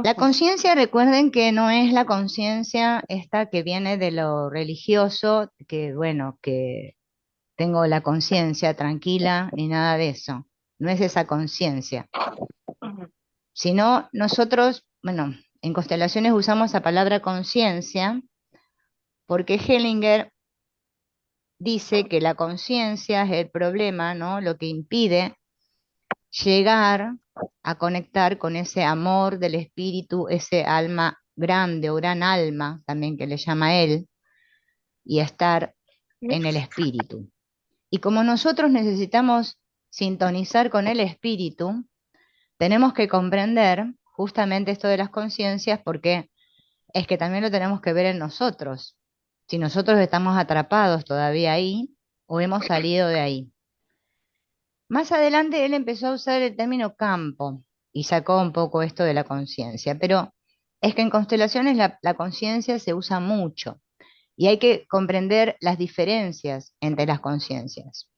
La conciencia, recuerden que no es la conciencia esta que viene de lo religioso, que bueno, que tengo la conciencia tranquila ni nada de eso. No es esa conciencia. Ujú. Sino nosotros, bueno, en constelaciones usamos la palabra conciencia porque Hellinger dice que la conciencia es el problema, ¿no? Lo que impide llegar a conectar con ese amor del espíritu, ese alma grande o gran alma, también que le llama él, y estar en el espíritu. Y como nosotros necesitamos sintonizar con el espíritu, tenemos que comprender justamente esto de las conciencias porque es que también lo tenemos que ver en nosotros. Si nosotros estamos atrapados todavía ahí o hemos salido de ahí. Más adelante él empezó a usar el término campo y sacó un poco esto de la conciencia, pero es que en constelaciones la conciencia se usa mucho y hay que comprender las diferencias entre las conciencias.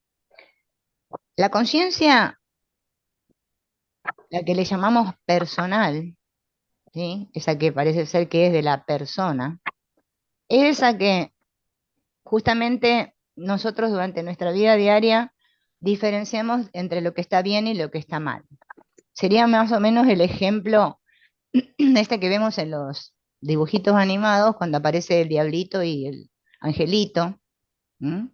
La conciencia, la que le llamamos personal, ¿sí? Esa que parece ser que es de la persona, es esa que justamente nosotros durante nuestra vida diaria diferenciamos entre lo que está bien y lo que está mal. Sería más o menos el ejemplo este que vemos en los dibujitos animados cuando aparece el diablito y el angelito, ¿m?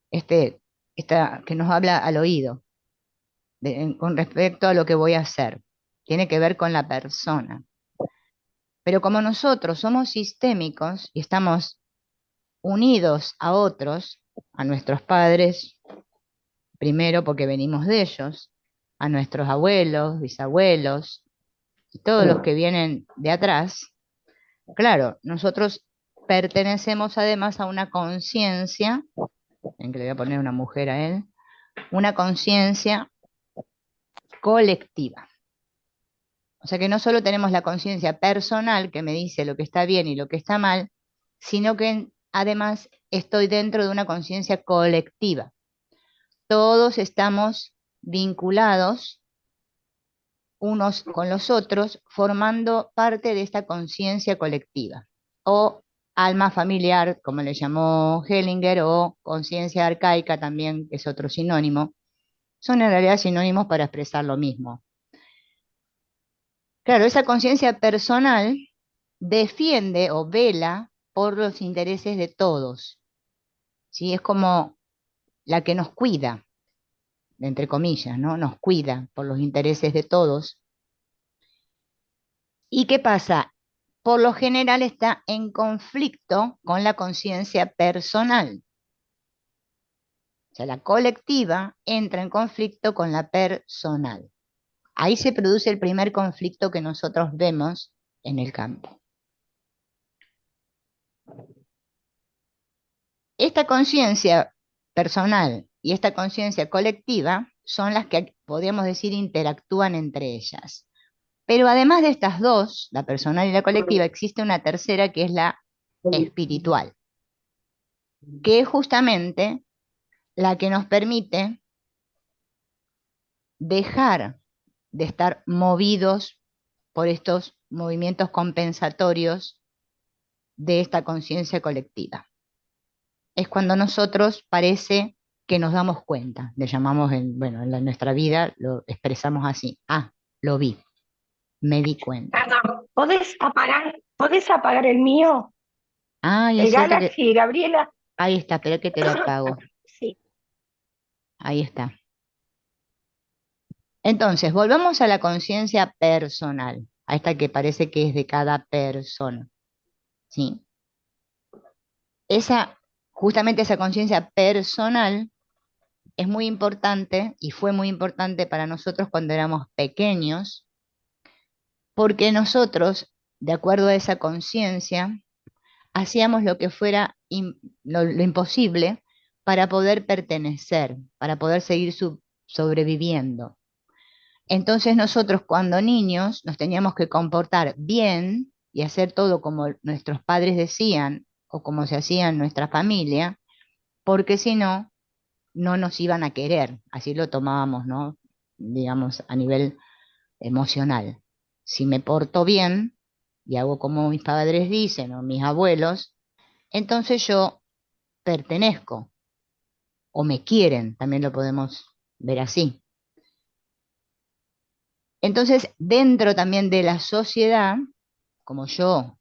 Este, esta, que nos habla al oído con respecto a lo que voy a hacer. Tiene que ver con la persona. Pero como nosotros somos sistémicos y estamos unidos a otros, a nuestros padres, primero porque venimos de ellos, a nuestros abuelos, bisabuelos y todos los que vienen de atrás, claro, nosotros pertenecemos además a una conciencia, en que le voy a poner una mujer a él, una conciencia colectiva. O sea que no solo tenemos la conciencia personal que me dice lo que está bien y lo que está mal, sino que además estoy dentro de una conciencia colectiva. Todos estamos vinculados unos con los otros, formando parte de esta conciencia colectiva, o alma familiar, como le llamó Hellinger, o conciencia arcaica también, que es otro sinónimo. Son en realidad sinónimos para expresar lo mismo. Claro, esa conciencia personal defiende o vela por los intereses de todos, ¿sí? Es como la que nos cuida, entre comillas, ¿no? Nos cuida por los intereses de todos. ¿Y qué pasa? Por lo general está en conflicto con la conciencia personal. O sea, la colectiva entra en conflicto con la personal. Ahí se produce el primer conflicto que nosotros vemos en el campo. Esta conciencia personal y esta conciencia colectiva son las que podríamos decir interactúan entre ellas. Pero además de estas dos, la personal y la colectiva, existe una tercera que es la espiritual, que es justamente la que nos permite dejar de estar movidos por estos movimientos compensatorios de esta conciencia colectiva. Es cuando nosotros parece que nos damos cuenta, le llamamos bueno, en nuestra vida lo expresamos así, ah, lo vi, me di cuenta. Perdón, podés apagar el mío? Ay, es El cierto que, Galaxy, Gabriela. ahí está, espera que te lo apago, Sí. ahí está. Entonces, volvamos a la conciencia personal, a esta que parece que es de cada persona, ¿sí? Esa, justamente esa conciencia personal es muy importante y fue muy importante para nosotros cuando éramos pequeños, porque nosotros, de acuerdo a esa conciencia, hacíamos lo que fuera lo imposible para poder pertenecer, para poder seguir sobreviviendo. Entonces nosotros cuando niños nos teníamos que comportar bien y hacer todo como nuestros padres decían o como se hacía en nuestra familia, porque si no, no nos iban a querer. Así lo tomábamos, ¿no? Digamos, a nivel emocional, Si me porto bien y hago como mis padres dicen o mis abuelos, entonces yo pertenezco o me quieren, también lo podemos ver así. Entonces, dentro también de la sociedad, como yo,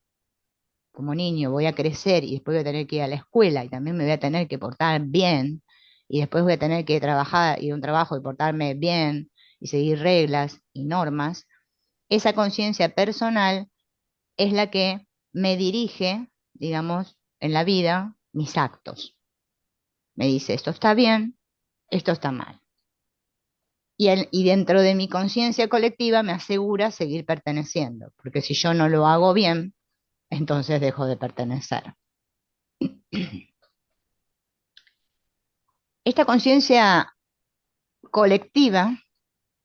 como niño, voy a crecer y después voy a tener que ir a la escuela y también me voy a tener que portar bien y después voy a tener que trabajar, ir a un trabajo y portarme bien y seguir reglas y normas, esa conciencia personal es la que me dirige, digamos, en la vida, mis actos. Me dice, esto está bien, esto está mal. Y dentro de mi conciencia colectiva me asegura seguir perteneciendo, porque si yo no lo hago bien, entonces dejo de pertenecer. Esta conciencia colectiva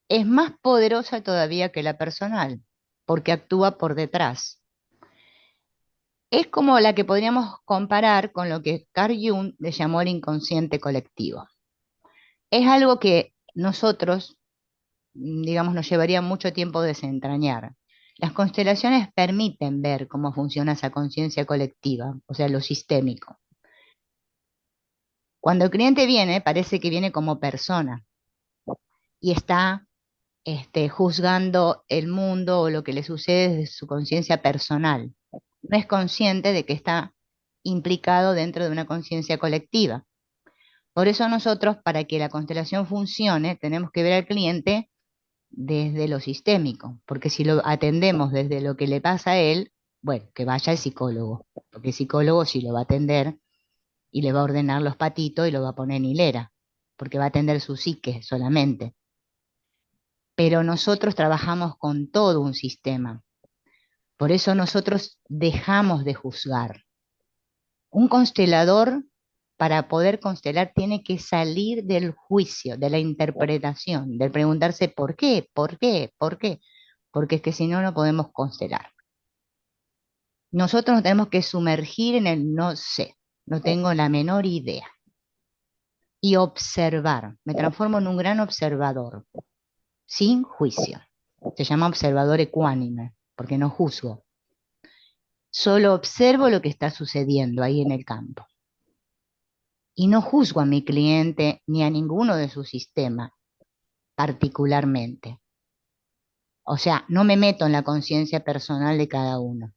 es más poderosa todavía que la personal, porque actúa por detrás. Es como la que podríamos comparar con lo que Carl Jung le llamó el inconsciente colectivo. Es algo que nosotros, digamos, nos llevaría mucho tiempo desentrañar. Las constelaciones permiten ver cómo funciona esa conciencia colectiva, o sea, lo sistémico. Cuando el cliente viene, parece que viene como persona y está juzgando el mundo o lo que le sucede desde su conciencia personal. No es consciente de que está implicado dentro de una conciencia colectiva. Por eso nosotros, para que la constelación funcione, tenemos que ver al cliente desde lo sistémico, porque si lo atendemos desde lo que le pasa a él, bueno, que vaya al psicólogo, porque el psicólogo sí lo va a atender y le va a ordenar los patitos y lo va a poner en hilera, porque va a atender su psique solamente. Pero nosotros trabajamos con todo un sistema. Por eso nosotros dejamos de juzgar. Un constelador, para poder constelar, tiene que salir del juicio, de la interpretación, del preguntarse por qué, por qué, por qué, porque es que si no, no podemos constelar. Nosotros nos tenemos que sumergir en el no sé, no tengo la menor idea. Y observar, me transformo en un gran observador, sin juicio. Se llama observador ecuánime, porque no juzgo. Solo observo lo que está sucediendo ahí en el campo. Y no juzgo a mi cliente ni a ninguno de su sistema particularmente. O sea, no me meto en la conciencia personal de cada uno.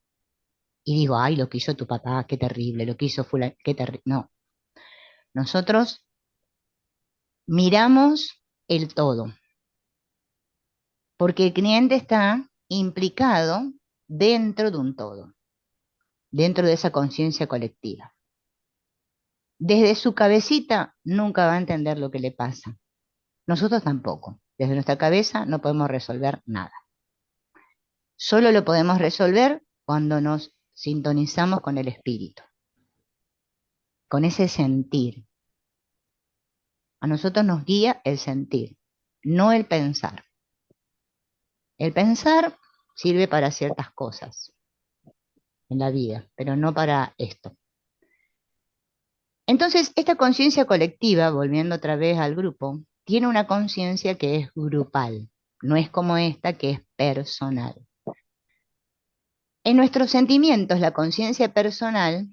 Y digo, ay, lo que hizo tu papá, qué terrible, lo que hizo fulano, qué terrible. No, nosotros miramos el todo, porque el cliente está implicado dentro de un todo, dentro de esa conciencia colectiva. Desde su cabecita nunca va a entender lo que le pasa. Nosotros tampoco. Desde nuestra cabeza no podemos resolver nada. Solo lo podemos resolver cuando nos sintonizamos con el espíritu, con ese sentir. A nosotros nos guía el sentir, no el pensar. El pensar sirve para ciertas cosas en la vida, pero no para esto. Entonces, esta conciencia colectiva, volviendo otra vez al grupo, tiene una conciencia que es grupal, no es como esta que es personal. En nuestros sentimientos, la conciencia personal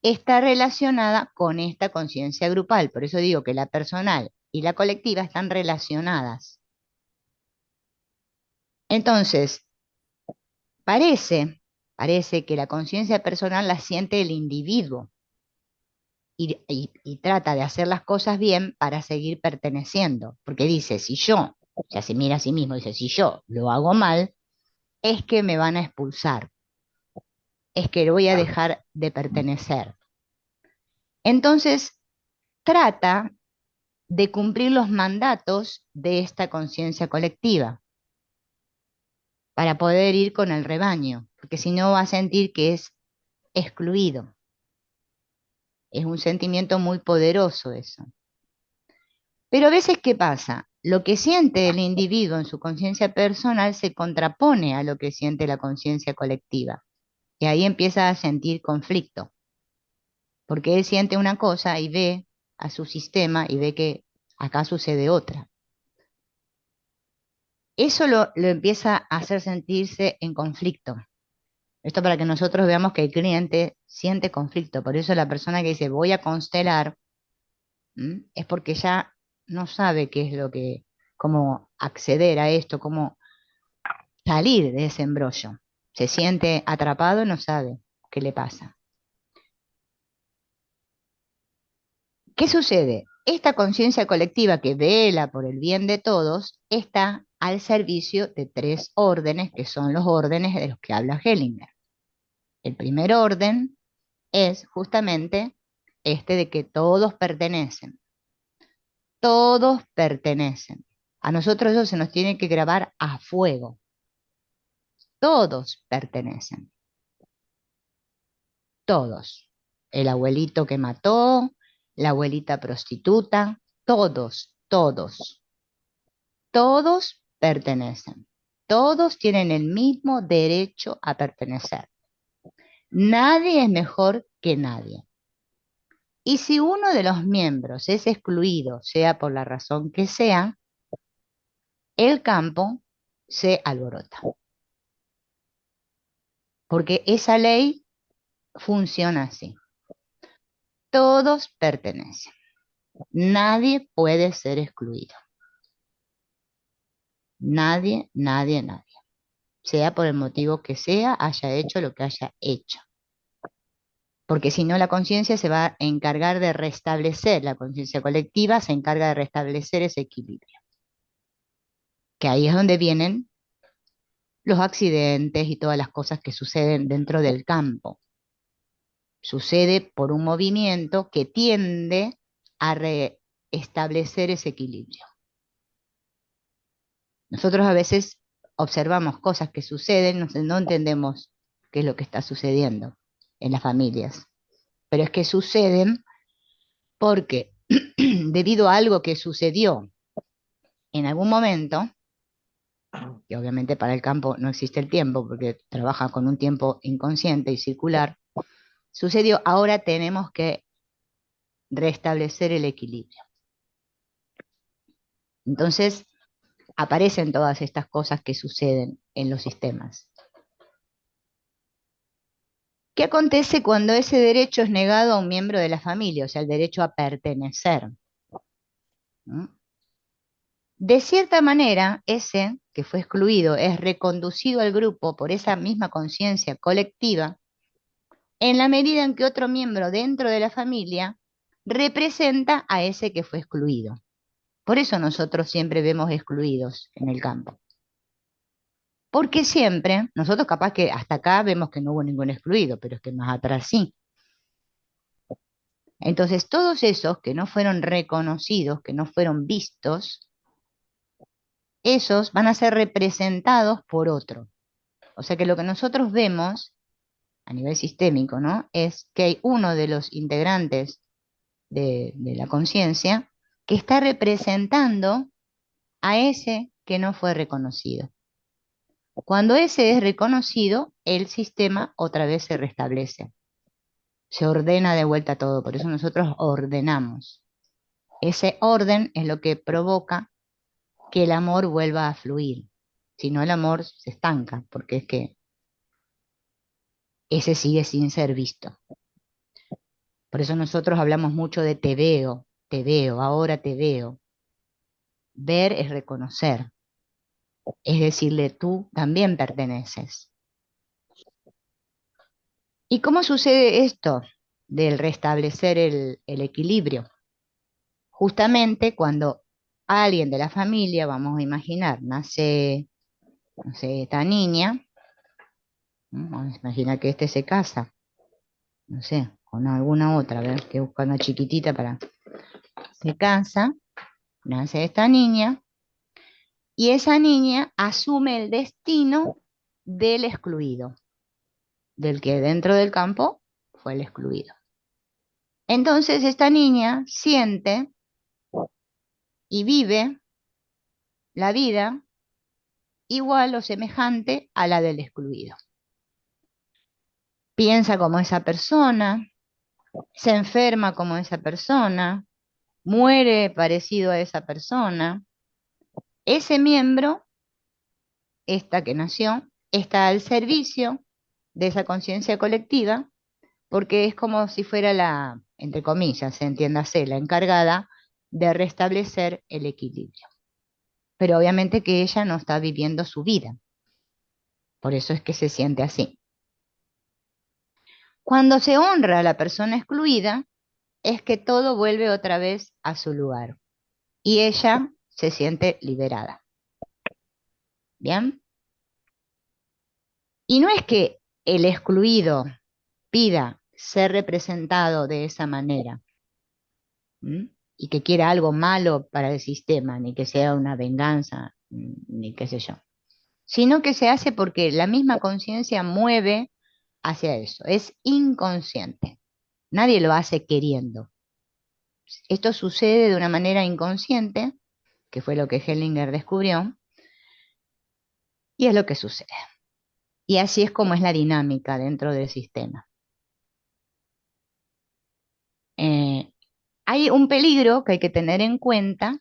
está relacionada con esta conciencia grupal. Por eso digo que la personal y la colectiva están relacionadas. Entonces, parece que la conciencia personal la siente el individuo y trata de hacer las cosas bien para seguir perteneciendo. Porque dice, si yo, o sea, se mira a sí mismo, dice, si yo lo hago mal, es que me van a expulsar, es que voy a dejar de pertenecer. Entonces, trata de cumplir los mandatos de esta conciencia colectiva para poder ir con el rebaño, porque si no va a sentir que es excluido. Es un sentimiento muy poderoso eso. Pero a veces, ¿qué pasa? Lo que siente el individuo en su conciencia personal se contrapone a lo que siente la conciencia colectiva. Y ahí empieza a sentir conflicto, porque él siente una cosa y ve a su sistema y ve que acá sucede otra. eso lo empieza a hacer sentirse en conflicto. Esto para que nosotros veamos que el cliente siente conflicto. Por eso la persona que dice voy a constelar, es porque ya no sabe qué es lo que, cómo acceder a esto, cómo salir de ese embrollo. Se siente atrapado y no sabe qué le pasa. ¿Qué sucede? Esta conciencia colectiva que vela por el bien de todos está al servicio de tres órdenes, que son los órdenes de los que habla Hellinger. El primer orden es justamente este de que todos pertenecen. Todos pertenecen. A nosotros eso se nos tiene que grabar a fuego. Todos pertenecen. Todos. El abuelito que mató, la abuelita prostituta, todos, todos. Todos pertenecen. Todos tienen el mismo derecho a pertenecer. Nadie es mejor que nadie. Y si uno de los miembros es excluido, sea por la razón que sea, el campo se alborota. Porque esa ley funciona así. Todos pertenecen. Nadie puede ser excluido. Nadie, nadie, nadie. Sea por el motivo que sea, haya hecho lo que haya hecho. Porque si no, la conciencia se va a encargar de restablecer, la conciencia colectiva se encarga de restablecer ese equilibrio. Que ahí es donde vienen los accidentes y todas las cosas que suceden dentro del campo. Sucede por un movimiento que tiende a restablecer ese equilibrio. Nosotros a veces observamos cosas que suceden, no entendemos qué es lo que está sucediendo en las familias, pero es que suceden porque debido a algo que sucedió en algún momento, que obviamente para el campo no existe el tiempo porque trabaja con un tiempo inconsciente y circular, sucedió, ahora tenemos que restablecer el equilibrio. Entonces aparecen todas estas cosas que suceden en los sistemas. ¿Qué acontece cuando ese derecho es negado a un miembro de la familia? O sea, el derecho a pertenecer. ¿Mm? De cierta manera, ese que fue excluido es reconducido al grupo por esa misma conciencia colectiva en la medida en que otro miembro dentro de la familia representa a ese que fue excluido. Por eso nosotros siempre vemos excluidos en el campo. Porque siempre, nosotros capaz que hasta acá vemos que no hubo ningún excluido, pero es que más atrás sí. Entonces, todos esos que no fueron reconocidos, que no fueron vistos, esos van a ser representados por otro. O sea que lo que nosotros vemos a nivel sistémico, ¿no? Es que hay uno de los integrantes de la conciencia que está representando a ese que no fue reconocido. Cuando ese es reconocido, el sistema otra vez se restablece. Se ordena de vuelta todo, por eso nosotros ordenamos. Ese orden es lo que provoca que el amor vuelva a fluir. Si no, el amor se estanca, porque es que ese sigue sin ser visto. Por eso nosotros hablamos mucho de te veo, ahora te veo. Ver es reconocer, es decirle tú también perteneces. ¿Y cómo sucede esto del restablecer el equilibrio? Justamente cuando alguien de la familia, vamos a imaginar, nace, no sé, esta niña, ¿no? Vamos a imaginar que este se casa, no sé, con alguna otra, a ver, que busca una chiquitita para... Se casa, nace esta niña, y esa niña asume el destino del excluido, del que dentro del campo fue el excluido. Entonces esta niña siente y vive la vida igual o semejante a la del excluido. Piensa como esa persona, se enferma como esa persona, muere parecido a esa persona. Ese miembro esta que nació, está al servicio de esa conciencia colectiva, porque es como si fuera la, entre comillas, entiéndase, la encargada de restablecer el equilibrio. Pero obviamente que ella no está viviendo su vida, por eso es que se siente así. Cuando se honra a la persona excluida, es que todo vuelve otra vez a su lugar y ella se siente liberada. ¿Bien? Y no es que el excluido pida ser representado de esa manera, ¿m? Y que quiera algo malo para el sistema, ni que sea una venganza, ni qué sé yo, sino que se hace porque la misma conciencia mueve hacia eso, es inconsciente, nadie lo hace queriendo. Esto sucede de una manera inconsciente, que fue lo que Hellinger descubrió, y es lo que sucede. Y así es como es la dinámica dentro del sistema. Eh, Hay un peligro que hay que tener en cuenta,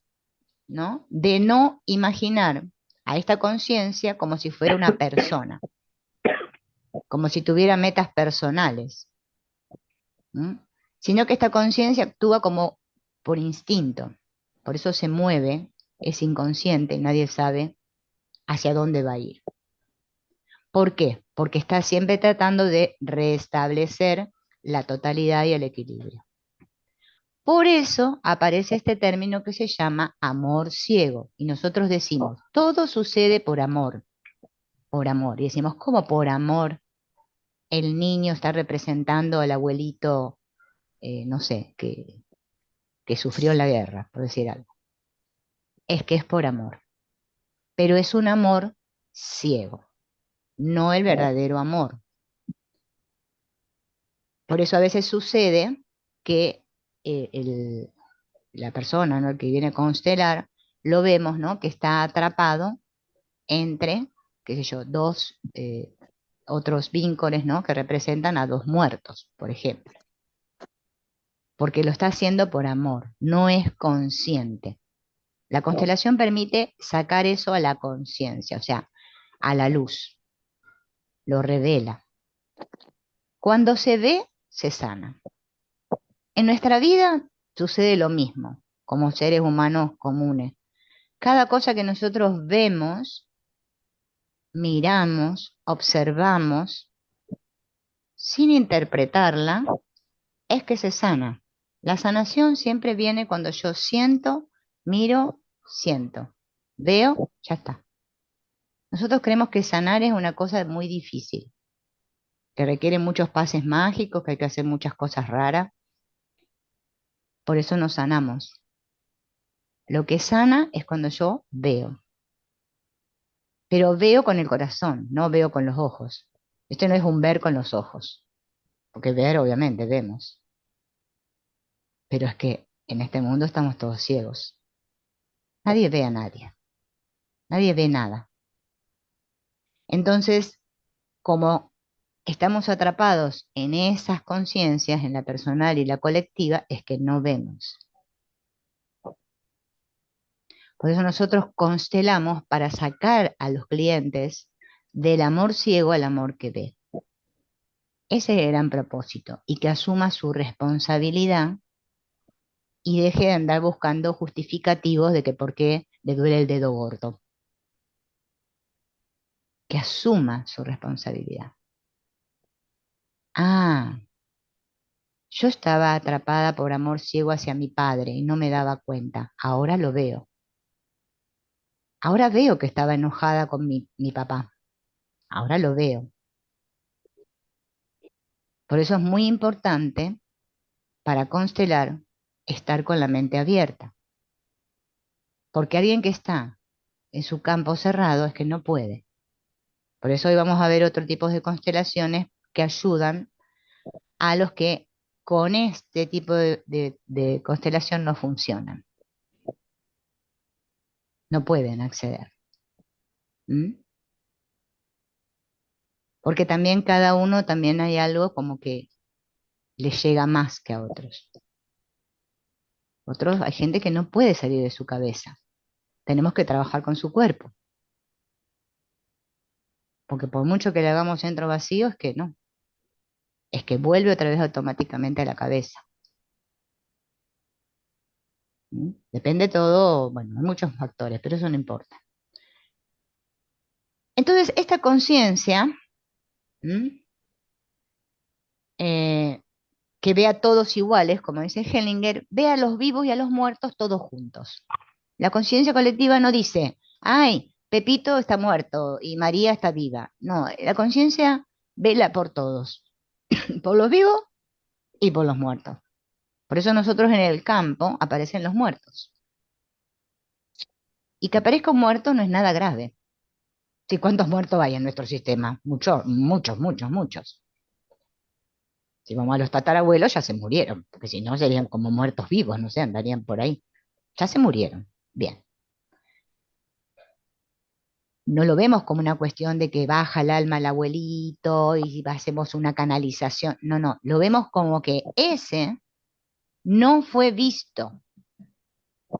¿no? De no imaginar a esta conciencia como si fuera una persona, como si tuviera metas personales, ¿m? Sino que esta conciencia actúa como por instinto, por eso se mueve, es inconsciente, nadie sabe hacia dónde va a ir. ¿Por qué? Porque está siempre tratando de restablecer la totalidad y el equilibrio. Por eso aparece este término que se llama amor ciego. Y nosotros decimos, todo sucede por amor, por amor. Y decimos, ¿cómo por amor el niño está representando al abuelito, no sé, que sufrió la guerra, por decir algo? Es que es por amor, pero es un amor ciego, no el verdadero amor. Por eso a veces sucede que la persona, ¿no? El que viene a constelar, lo vemos, ¿no? Que está atrapado entre, qué sé yo, dos otros vínculos, ¿no? Que representan a dos muertos, por ejemplo. Porque lo está haciendo por amor, no es consciente. La constelación permite sacar eso a la conciencia, o sea, a la luz, lo revela. Cuando se ve, se sana. En nuestra vida sucede lo mismo, como seres humanos comunes. Cada cosa que nosotros vemos, miramos, observamos, sin interpretarla, es que se sana. La sanación siempre viene cuando yo siento, miro, siento, veo, ya está. Nosotros creemos que sanar es una cosa muy difícil, que requiere muchos pases mágicos, que hay que hacer muchas cosas raras. Por eso no sanamos. Lo que sana es cuando yo veo, pero veo con el corazón, no veo con los ojos. Esto no es un ver con los ojos, porque ver obviamente vemos, pero es que en este mundo estamos todos ciegos. Nadie ve a nadie, nadie ve nada. Entonces, como estamos atrapados en esas conciencias, en la personal y la colectiva, es que no vemos. Por eso nosotros constelamos para sacar a los clientes del amor ciego al amor que ve. Ese es el gran propósito, y que asuma su responsabilidad y deje de andar buscando justificativos de que por qué le duele el dedo gordo. Que asuma su responsabilidad. Ah, yo estaba atrapada por amor ciego hacia mi padre y no me daba cuenta. Ahora lo veo. Ahora veo que estaba enojada con mi papá. Ahora lo veo. Por eso es muy importante para constelar estar con la mente abierta. Porque alguien que está en su campo cerrado es que no puede. Por eso hoy vamos a ver otro tipo de constelaciones que ayudan a los que con este tipo de constelación no funcionan, no pueden acceder. ¿M? Porque también cada uno, también hay algo como que les llega más que a otros. Otros, hay gente que no puede salir de su cabeza. Tenemos que trabajar con su cuerpo. porque por mucho que le hagamos centro vacío, es que no, es que vuelve otra vez automáticamente a la cabeza. ¿Mm? Depende todo, bueno, hay muchos factores, pero eso no importa. Entonces, esta conciencia, ¿mm? eh, que ve a todos iguales, como dice Hellinger, ve a los vivos y a los muertos todos juntos. La conciencia colectiva no dice, ay, Pepito está muerto y María está viva. No, la conciencia vela por todos, por los vivos y por los muertos. Por eso nosotros en el campo aparecen los muertos. Y que aparezca un muerto no es nada grave. ¿Sí? ¿Cuántos muertos hay en nuestro sistema? Muchos, muchos, muchos, muchos. Si vamos a los tatarabuelos ya se murieron, porque si no serían como muertos vivos, no sé, andarían por ahí. Ya se murieron. Bien. No lo vemos como una cuestión de que baja el alma al abuelito y hacemos una canalización. No, no, lo vemos como que ese no fue visto.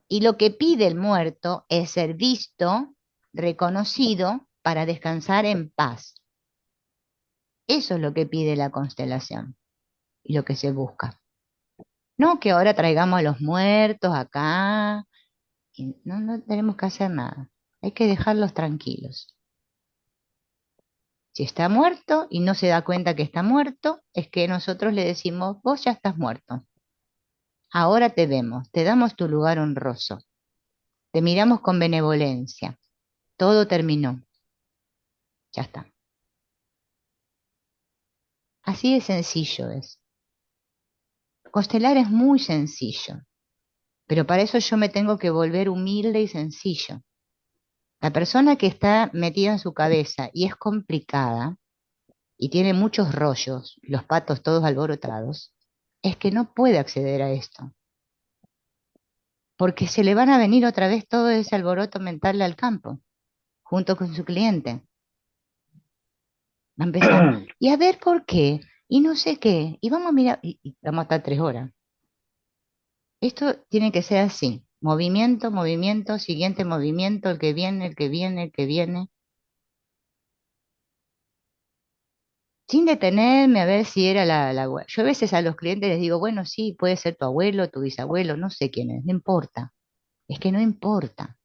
Y lo que pide el muerto es ser visto, reconocido, para descansar en paz. Eso es lo que pide la constelación y lo que se busca. No que ahora traigamos a los muertos acá. Y no, no tenemos que hacer nada. Hay que dejarlos tranquilos. Si está muerto y no se da cuenta que está muerto, es que nosotros le decimos, vos ya estás muerto. Ahora te vemos, te damos tu lugar honroso. Te miramos con benevolencia. Todo terminó. Ya está. Así de sencillo es. Constelar es muy sencillo, pero para eso yo me tengo que volver humilde y sencillo. La persona que está metida en su cabeza y es complicada y tiene muchos rollos, los patos todos alborotados, es que no puede acceder a esto, porque se le van a venir otra vez todo ese alboroto mental al campo, junto con su cliente. Va a empezar, y a ver por qué, y no sé qué, y vamos a mirar, y vamos a estar 3 horas. Esto tiene que ser así, movimiento, movimiento, siguiente movimiento, el que viene, el que viene, el que viene, sin detenerme a ver si era Yo a veces a los clientes les digo, bueno, sí, puede ser tu abuelo, tu bisabuelo, no sé quién es, no importa, es que no importa,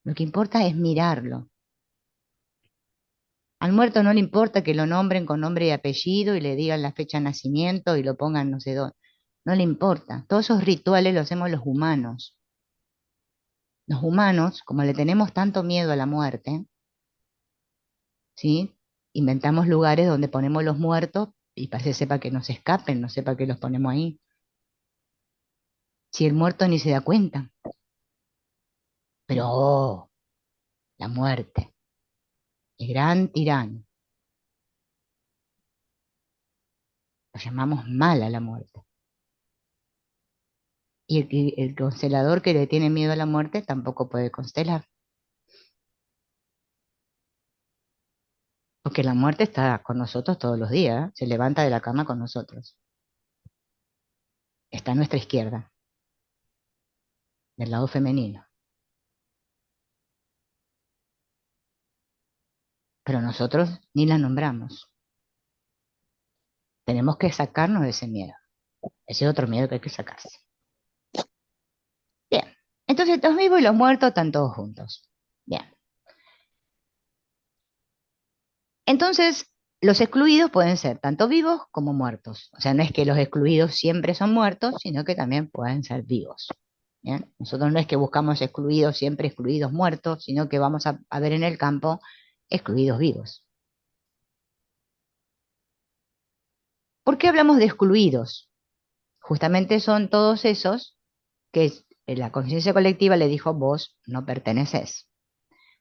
lo que importa es mirarlo. Al muerto no le importa que lo nombren con nombre y apellido y le digan la fecha de nacimiento y lo pongan no sé dónde. No le importa. Todos esos rituales los hacemos los humanos. Los humanos, como le tenemos tanto miedo a la muerte, ¿sí? Inventamos lugares donde ponemos los muertos y para que sepa que no se escapen, no sepa que los ponemos ahí. Si el muerto ni se da cuenta. Pero, oh, la muerte, el gran tirano. Lo llamamos mal a la muerte. Y el constelador que le tiene miedo a la muerte tampoco puede constelar. Porque la muerte está con nosotros todos los días, ¿eh? Se levanta de la cama con nosotros. Está a nuestra izquierda, del lado femenino. Pero nosotros ni la nombramos. Tenemos que sacarnos de ese miedo. Ese es otro miedo que hay que sacarse. Bien. Entonces los vivos y los muertos están todos juntos. Bien. Entonces, los excluidos pueden ser tanto vivos como muertos. O sea, no es que los excluidos siempre son muertos, sino que también pueden ser vivos. ¿Bien? Nosotros no es que buscamos excluidos, siempre excluidos muertos, sino que vamos a ver en el campo excluidos vivos. ¿Por qué hablamos de excluidos? Justamente son todos esos que la conciencia colectiva le dijo, vos no perteneces.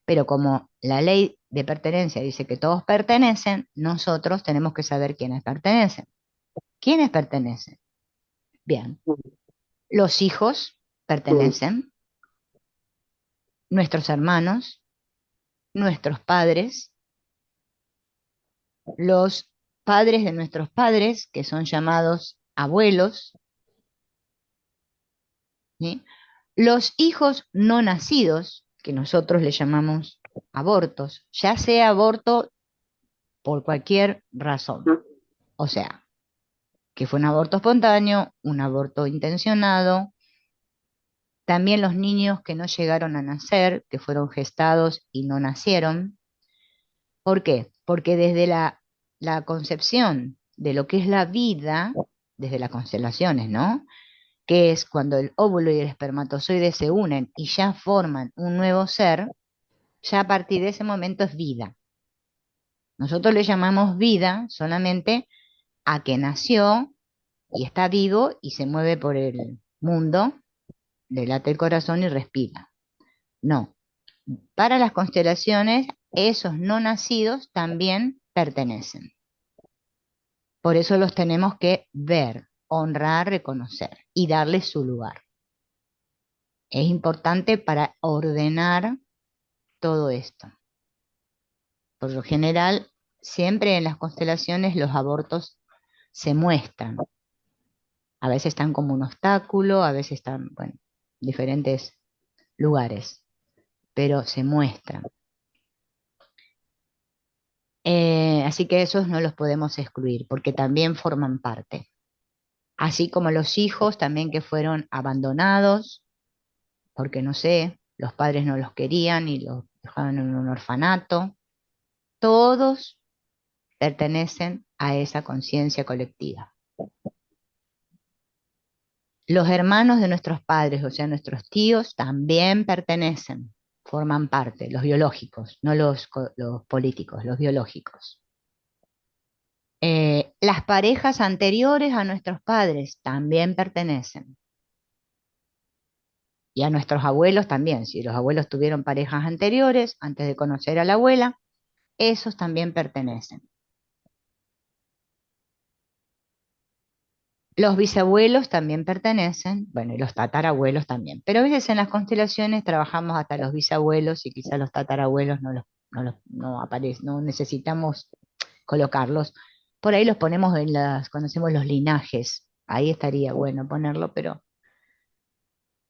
Pero como la ley de pertenencia dice que todos pertenecen, nosotros tenemos que saber quiénes pertenecen. ¿Quiénes pertenecen? Bien, los hijos pertenecen, nuestros hermanos, nuestros padres, los padres de nuestros padres, que son llamados abuelos, ¿sí? Los hijos no nacidos, que nosotros le llamamos abortos, ya sea aborto por cualquier razón. O sea, que fue un aborto espontáneo, un aborto intencionado, también los niños que no llegaron a nacer, que fueron gestados y no nacieron. ¿Por qué? Porque desde la concepción de lo que es la vida, desde las constelaciones, ¿no? Que es cuando el óvulo y el espermatozoide se unen y ya forman un nuevo ser, ya a partir de ese momento es vida. Nosotros le llamamos vida solamente a que nació y está vivo y se mueve por el mundo, le late el corazón y respira. No, para las constelaciones, esos no nacidos también pertenecen. Por eso los tenemos que ver, honrar, reconocer y darles su lugar. Es importante para ordenar todo esto. Por lo general, siempre en las constelaciones los abortos se muestran. A veces están como un obstáculo, a veces están, bueno, en diferentes lugares, pero se muestran. Así que esos no los podemos excluir porque también forman parte. Así como los hijos también que fueron abandonados, porque no sé, los padres no los querían y los dejaban en un orfanato. Todos pertenecen a esa conciencia colectiva. Los hermanos de nuestros padres, o sea, nuestros tíos, también pertenecen, forman parte, los biológicos, no los políticos, los biológicos. Las parejas anteriores a nuestros padres también pertenecen. Y a nuestros abuelos también. Si los abuelos tuvieron parejas anteriores, antes de conocer a la abuela, esos también pertenecen. Los bisabuelos también pertenecen, bueno, y los tatarabuelos también. Pero a veces en las constelaciones trabajamos hasta los bisabuelos y quizás los tatarabuelos no aparecen, no necesitamos colocarlos. Por ahí los ponemos cuando hacemos los linajes. Ahí estaría bueno ponerlo, pero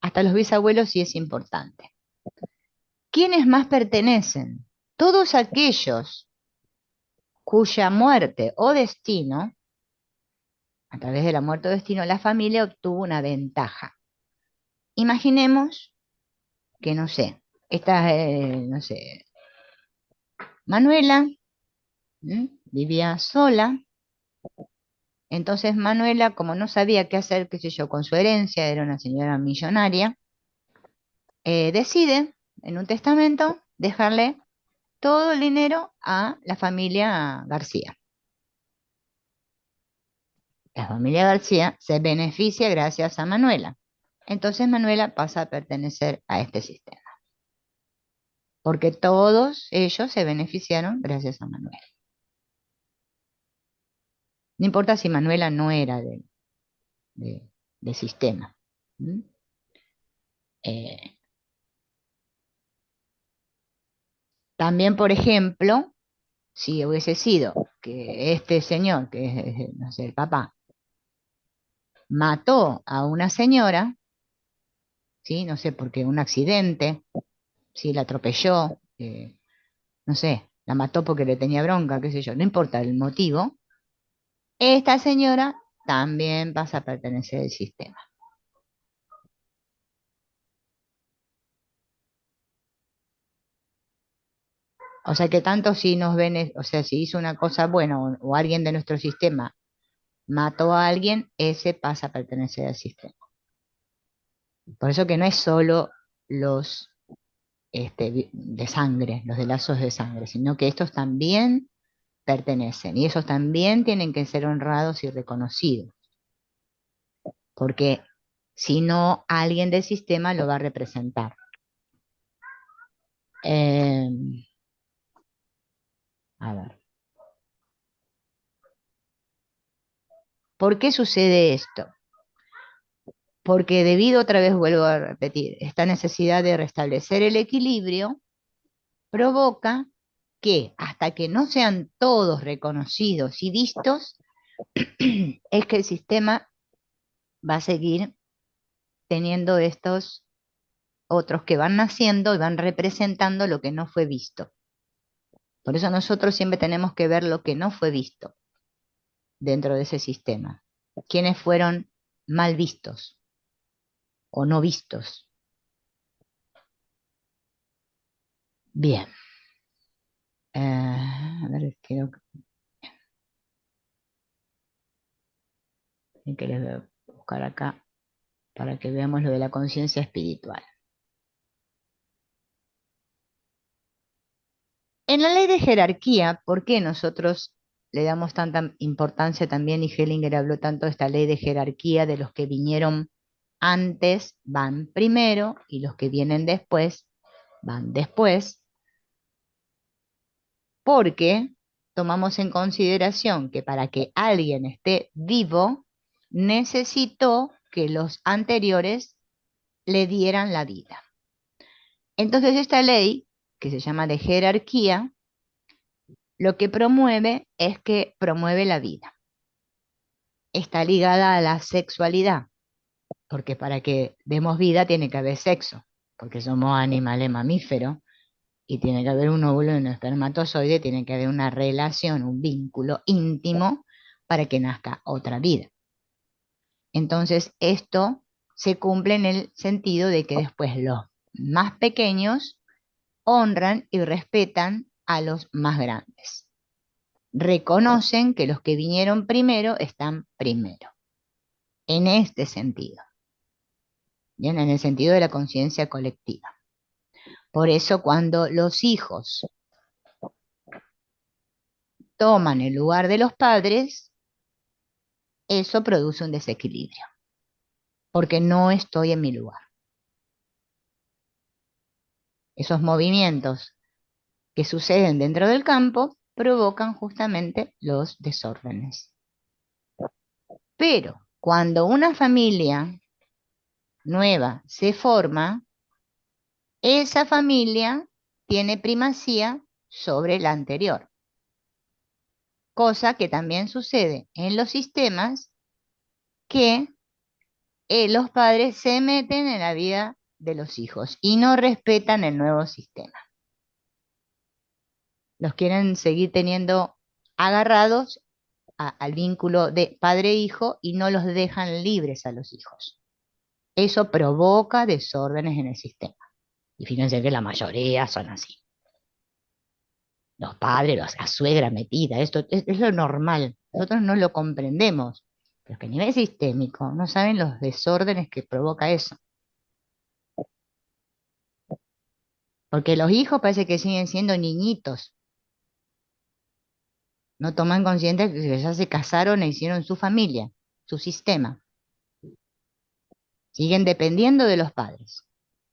hasta los bisabuelos sí es importante. ¿Quiénes más pertenecen? Todos aquellos cuya muerte o destino, a través de la muerte o destino, la familia obtuvo una ventaja. Imaginemos que, no sé, no sé, Manuela vivía sola, entonces Manuela, como no sabía qué hacer, qué sé yo, con su herencia, era una señora millonaria, decide en un testamento dejarle todo el dinero a la familia García. La familia García se beneficia gracias a Manuela. Entonces Manuela pasa a pertenecer a este sistema, porque todos ellos se beneficiaron gracias a Manuela. No importa si Manuela no era de sistema. ¿Mm? Eh, También, por ejemplo, si hubiese sido que este señor, que es, no sé, el papá, mató a una señora, ¿sí? No sé, porque un accidente, ¿sí? La atropelló, no sé, la mató porque le tenía bronca, qué sé yo, no importa el motivo, esta señora también pasa a pertenecer al sistema. O sea que tanto si nos ven, o sea, si hizo una cosa buena o alguien de nuestro sistema mató a alguien, ese pasa a pertenecer al sistema. Por eso que no es solo los de sangre, los de lazos de sangre, sino que estos también pertenecen y esos también tienen que ser honrados y reconocidos, porque si no, alguien del sistema lo va a representar. Eh, a ver, ¿por qué sucede esto? Porque debido, otra vez vuelvo a repetir, esta necesidad de restablecer el equilibrio provoca que hasta que no sean todos reconocidos y vistos, es que el sistema va a seguir teniendo estos otros que van naciendo y van representando lo que no fue visto. Por eso nosotros siempre tenemos que ver lo que no fue visto dentro de ese sistema. ¿Quiénes fueron mal vistos o no vistos? Bien. A ver, creo que les voy a buscar acá para que veamos lo de la conciencia espiritual. En la ley de jerarquía, ¿por qué nosotros le damos tanta importancia también? Y Hellinger habló tanto de esta ley de jerarquía, de los que vinieron antes van primero y los que vienen después van después, porque tomamos en consideración que para que alguien esté vivo, necesitó que los anteriores le dieran la vida. Entonces esta ley, que se llama de jerarquía, lo que promueve es que promueve la vida. Está ligada a la sexualidad, porque para que demos vida tiene que haber sexo, porque somos animales mamíferos y tiene que haber un óvulo y un espermatozoide, tiene que haber una relación, un vínculo íntimo para que nazca otra vida. Entonces esto se cumple en el sentido de que después los más pequeños honran y respetan a los más grandes. Reconocen que los que vinieron primero están primero. En este sentido, bien, en el sentido de la conciencia colectiva. Por eso cuando los hijos toman el lugar de los padres, eso produce un desequilibrio, porque no estoy en mi lugar. Esos movimientos que suceden dentro del campo provocan justamente los desórdenes. Pero cuando una familia nueva se forma, esa familia tiene primacía sobre la anterior, cosa que también sucede en los sistemas que los padres se meten en la vida de los hijos y no respetan el nuevo sistema. Los quieren seguir teniendo agarrados al vínculo de padre-hijo y no los dejan libres a los hijos. Eso provoca desórdenes en el sistema. Y fíjense que la mayoría son así. Los padres, la suegra metida, esto es lo normal. Nosotros no lo comprendemos. Pero que a nivel sistémico no saben los desórdenes que provoca eso. Porque los hijos parece que siguen siendo niñitos. No toman consciente que ya se casaron e hicieron su familia, su sistema. Siguen dependiendo de los padres.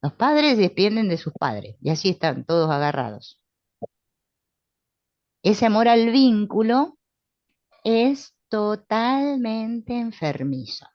Los padres dependen de sus padres y así están todos agarrados. Ese amor al vínculo es totalmente enfermizo.